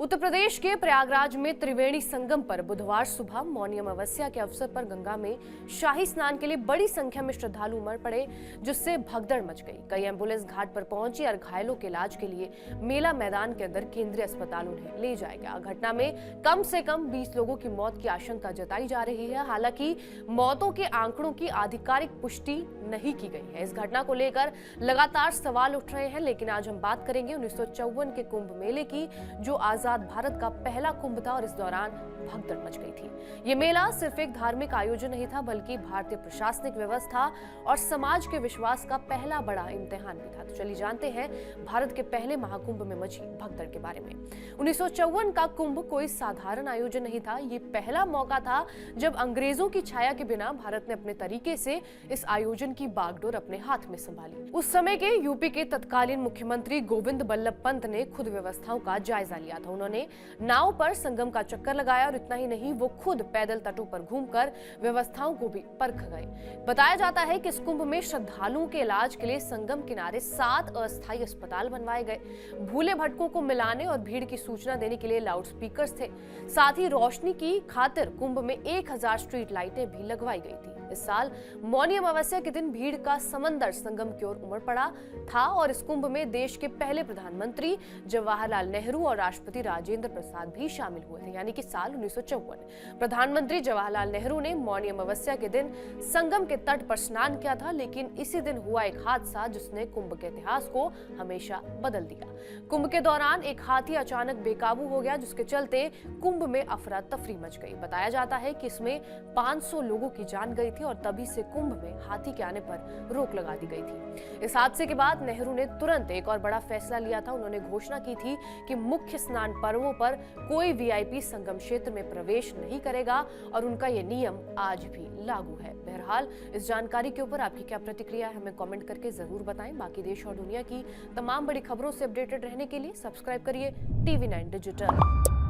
उत्तर प्रदेश के प्रयागराज में त्रिवेणी संगम पर बुधवार सुबह मौनी अमावस्या के अवसर पर गंगा में शाही स्नान के लिए बड़ी संख्या में श्रद्धालु उमड़ पड़े, जिससे भगदड़ मच गई। कई एम्बुलेंस घाट पर पहुंची और घायलों के इलाज के लिए मेला मैदान के अंदर केंद्रीय अस्पताल उन्हें ले जाया गया। घटना में कम से कम 20 लोगों की मौत की आशंका जताई जा रही है। हालांकि मौतों के आंकड़ों की आधिकारिक पुष्टि नहीं की गई है। इस घटना को लेकर लगातार सवाल उठ रहे हैं, लेकिन आज हम बात करेंगे 1954 के कुंभ मेले की, जो आजाद भारत का पहला कुंभ था और इस दौरान भगदड़ मच गई थी। ये मेला सिर्फ एक धार्मिक आयोजन नहीं था, बल्कि भारतीय प्रशासनिक व्यवस्था और समाज के विश्वास का पहला बड़ा इम्तिहान भी था। तो चलिए जानते हैं भारत के पहले महाकुंभ में मची भगदड़ के बारे में। 1954 का कुंभ कोई साधारण आयोजन नहीं था। ये पहला मौका था जब अंग्रेजों की छाया के बिना भारत ने अपने तरीके से इस आयोजन की बागडोर अपने हाथ में संभाली। उस समय के यूपी के तत्कालीन मुख्यमंत्री गोविंद बल्लभ पंत ने खुद व्यवस्थाओं का जायजा लिया था। उन्होंने नाव पर संगम का चक्कर लगाया और इतना ही नहीं, वो खुद पैदल तटों पर घूमकर व्यवस्थाओं को भी परख गए। बताया जाता है कि इस कुंभ में श्रद्धालुओं के इलाज के लिए संगम किनारे 7 अस्थायी अस्पताल बनवाए गए। भूले भटकों को मिलाने और भीड़ की सूचना देने के लिए लाउड स्पीकर्स थे। साथ ही रोशनी की खातिर कुंभ में 1000 स्ट्रीट लाइटें भी लगवाई गई थी। इस साल मौनी अमावस्या के दिन भीड़ का समंदर संगम की ओर उमड़ पड़ा था और इस कुंभ में देश के पहले प्रधानमंत्री जवाहरलाल नेहरू और राष्ट्रपति राजेंद्र प्रसाद भी शामिल हुए थे। यानी कि साल 1954 प्रधानमंत्री जवाहरलाल नेहरू ने मौनी अमावस्या के दिन संगम के तट पर स्नान किया था, लेकिन इसी दिन हुआ एक हादसा जिसने कुंभ के इतिहास को हमेशा बदल दिया। कुंभ के दौरान एक हाथी अचानक बेकाबू हो गया, जिसके चलते कुंभ में अफरा तफरी मच गई। बताया जाता है कि इसमें 500 लोगों की जान गई थी और तभी से कुंभ में हाथी के आने पर रोक लगा दी गई थी। इस हादसे के बाद नेहरू ने तुरंत एक और बड़ा फैसला लिया था। उन्होंने घोषणा की थी कि मुख्य स्नान पर्वों पर कोई वीआईपी संगम क्षेत्र में प्रवेश नहीं करेगा और उनका ये नियम आज भी लागू है। बहरहाल इस जानकारी के ऊपर आपकी क्या प्रतिक्रिया है, हमें कमेंट करके जरूर बताएं। बाकी देश और दुनिया की तमाम बड़ी खबरों से अपडेटेड रहने के लिए सब्सक्राइब करिए TV9 डिजिटल।